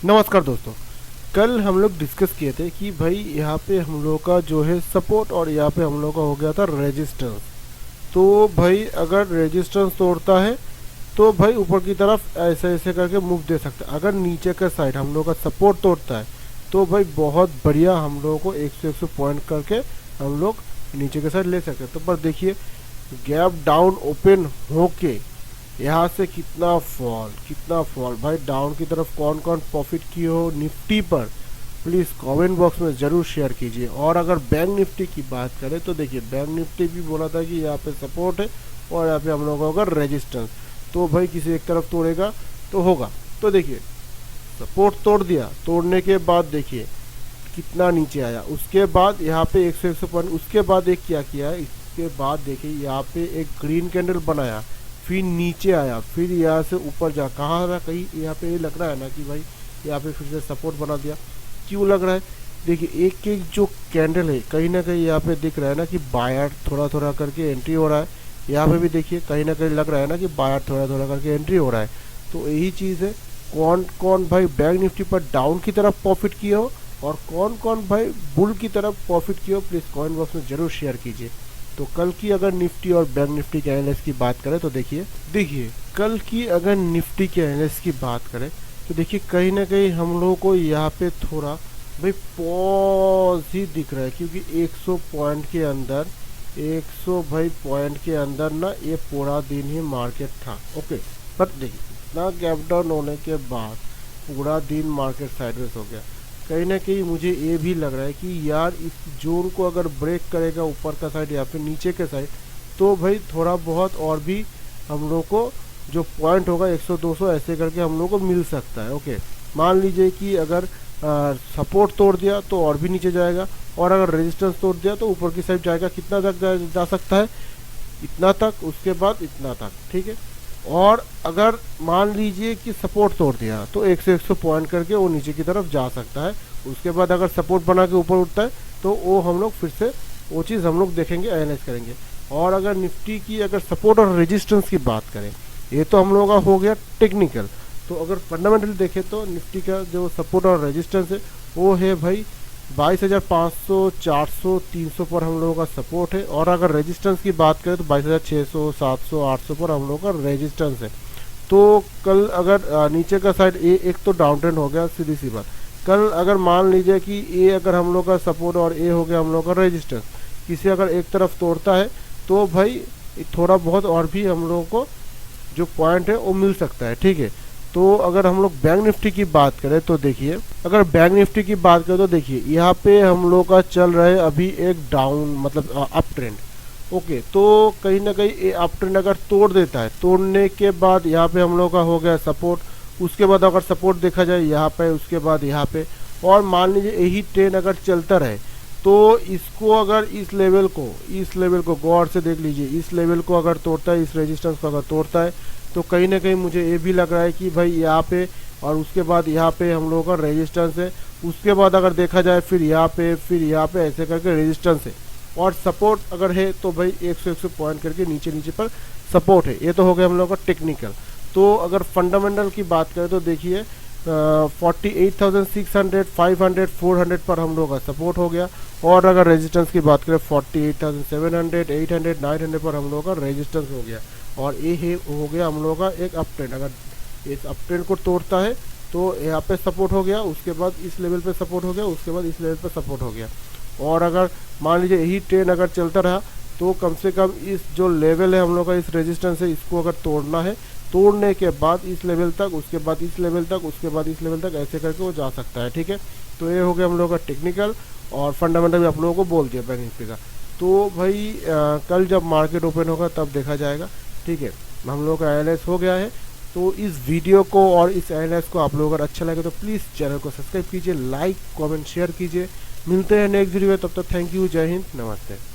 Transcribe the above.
नमस्कार दोस्तों। कल हम लोग डिस्कस किए थे कि भाई यहाँ पे हम लोग का जो है सपोर्ट और यहाँ पे हम लोग का हो गया था रेजिस्टेंस। तो भाई अगर रेजिस्टेंस तोड़ता है तो भाई ऊपर की तरफ ऐसे ऐसे करके मूव दे सकता है। अगर नीचे का साइड हम लोग का सपोर्ट तोड़ता है तो भाई बहुत बढ़िया हम लोगों को 100 पॉइंट करके हम लोग नीचे के साइड ले सकते हैं। तो पर देखिए गैप डाउन ओपन होके यहाँ से कितना फॉल भाई डाउन की तरफ कौन कौन प्रॉफिट किए हो निफ्टी पर प्लीज़ कमेंट बॉक्स में ज़रूर शेयर कीजिए। और अगर बैंक निफ्टी की बात करें तो देखिए बैंक निफ्टी भी बोला था कि यहाँ पे सपोर्ट है और यहाँ पे हम लोगों का रेजिस्टेंस। तो भाई किसी एक तरफ तोड़ेगा तो होगा। तो देखिए सपोर्ट तोड़ दिया, तोड़ने के बाद देखिए कितना नीचे आया। उसके बाद यहाँ पे 100 पॉइंट, उसके बाद एक क्या किया है, इसके बाद देखिए यहाँ पे एक ग्रीन कैंडल बनाया, फिर नीचे आया, फिर यहाँ से ऊपर जा कहाँ रहा, कहीं यहाँ पे ये लग रहा है ना कि भाई यहाँ पे फिर से सपोर्ट बना दिया। क्यों लग रहा है, देखिए एक एक जो कैंडल है कहीं ना कहीं यहाँ पे दिख रहा है ना कि बायर थोड़ा थोड़ा करके एंट्री हो रहा है। यहाँ पे भी देखिए कहीं ना कहीं लग रहा है ना कि बायर थोड़ा थोड़ा करके एंट्री हो रहा है। तो यही चीज़ है, कौन कौन भाई बैंक निफ्टी पर डाउन की तरफ प्रॉफिट किए हो और कौन कौन भाई बुल की तरफ प्रॉफिट किए हो, प्लीज़ कमेंट बॉक्स में ज़रूर शेयर कीजिए। तो कल की अगर निफ्टी और बैंक निफ्टी के एनालिसिस की बात करें तो देखिए कल की अगर निफ्टी के एनालिसिस की बात करें तो देखिए कहीं ना कहीं हम लोगों को यहाँ पे थोड़ा भाई पॉज ही दिख रहा है, क्योंकि 100 पॉइंट के अंदर 100 भाई पॉइंट के अंदर ना ये पूरा दिन ही मार्केट था। ओके, पर देखिए इतना गैप डाउन होने के बाद पूरा दिन मार्केट साइडवेज हो गया। कहीं ना कहीं मुझे ये भी लग रहा है कि यार इस जोन को अगर ब्रेक करेगा ऊपर का साइड या फिर नीचे के साइड तो भाई थोड़ा बहुत और भी हम लोग को जो पॉइंट होगा 100-200 ऐसे करके हम लोग को मिल सकता है। ओके, मान लीजिए कि अगर सपोर्ट तोड़ दिया तो और भी नीचे जाएगा, और अगर रेजिस्टेंस तोड़ दिया तो ऊपर की साइड जाएगा। कितना तक जा सकता है, इतना तक, उसके बाद इतना तक, ठीक है। और अगर मान लीजिए कि सपोर्ट तोड़ दिया तो 100 पॉइंट करके वो नीचे की तरफ जा सकता है। उसके बाद अगर सपोर्ट बना के ऊपर उठता है तो वो हम लोग फिर से वो चीज़ हम लोग देखेंगे, एनालाइज करेंगे। और अगर निफ्टी की अगर सपोर्ट और रेजिस्टेंस की बात करें, ये तो हम लोगों का हो गया टेक्निकल। तो अगर फंडामेंटल देखें तो निफ्टी का जो सपोर्ट और रेजिस्टेंस है वो है भाई 22,500, 400, 300 पर हम लोगों का सपोर्ट है। और अगर रेजिस्टेंस की बात करें तो 22,600, 700, 800 पर हम लोगों का रेजिस्टेंस है। तो कल अगर नीचे का साइड एक तो डाउन ट्रेंड हो गया, सीधी सी बात। कल अगर मान लीजिए कि ए अगर हम लोग का सपोर्ट और ए हो गया हम लोग का रेजिस्टेंस, किसी अगर एक तरफ तोड़ता है तो भाई थोड़ा बहुत और भी हम लोगों को जो पॉइंट है वो मिल सकता है, ठीक है। तो अगर हम लोग बैंक निफ्टी की बात करें तो देखिए, अगर बैंक निफ्टी की बात करें तो देखिए यहाँ पे हम लोग का चल रहा है अभी एक डाउन मतलब अप ट्रेंड। ओके, तो कहीं ना कहीं ये अप ट्रेंड अगर तोड़ देता है, तोड़ने के बाद यहाँ पे हम लोग का हो गया सपोर्ट। उसके बाद अगर सपोर्ट देखा जाए यहाँ पे, उसके बाद यहाँ पे, और मान लीजिए यही ट्रेंड अगर चलता रहे तो इसको अगर इस लेवल को गौर से देख लीजिए, इस लेवल को अगर तोड़ता है, इस रेजिस्टेंस को अगर तोड़ता है तो कहीं ना कहीं मुझे ये भी लग रहा है कि भाई यहाँ पे और उसके बाद यहाँ पे हम लोगों का रेजिस्टेंस है। उसके बाद अगर देखा जाए फिर यहाँ पे ऐसे करके रेजिस्टेंस है, और सपोर्ट अगर है तो भाई 100 पॉइंट करके नीचे पर सपोर्ट है। ये तो हो गया हम लोगों का टेक्निकल। तो अगर फंडामेंटल की बात करें तो देखिए 48,600, 500, 400 पर हम लोग का सपोर्ट हो गया। और अगर रेजिस्टेंस की बात करें 48,700, 800, 900 पर हम लोगों का रेजिस्टेंस हो गया। और ये हो गया हम लोगों का एक अप ट्रेंड। अगर इस अप ट्रेंड को तोड़ता है तो यहाँ पे सपोर्ट हो गया, उसके बाद इस लेवल पे सपोर्ट हो गया, उसके बाद इस लेवल पे सपोर्ट हो गया। और अगर मान लीजिए यही ट्रेंड अगर चलता रहा तो कम से कम इस जो लेवल है हम लोग का, इस रेजिस्टेंस है, इसको अगर तोड़ना है, तोड़ने के बाद इस लेवल तक, उसके बाद इस लेवल तक, उसके बाद इस लेवल तक, ऐसे करके वो जा सकता है, ठीक है। तो ये हो गया हम लोग का टेक्निकल, और फंडामेंटल भी आप लोगों को बोल दिया बैंक निफ्टी का। तो भाई कल जब मार्केट ओपन होगा तब देखा जाएगा, ठीक है। हम लोग का एनालाइज हो गया है। तो इस वीडियो को और इस एनालाइज को आप लोगों को अगर अच्छा लगे तो प्लीज़ चैनल को सब्सक्राइब कीजिए, लाइक कमेंट शेयर कीजिए। मिलते हैं नेक्स्ट वीडियो में, तब तक थैंक यू, जय हिंद, नमस्ते।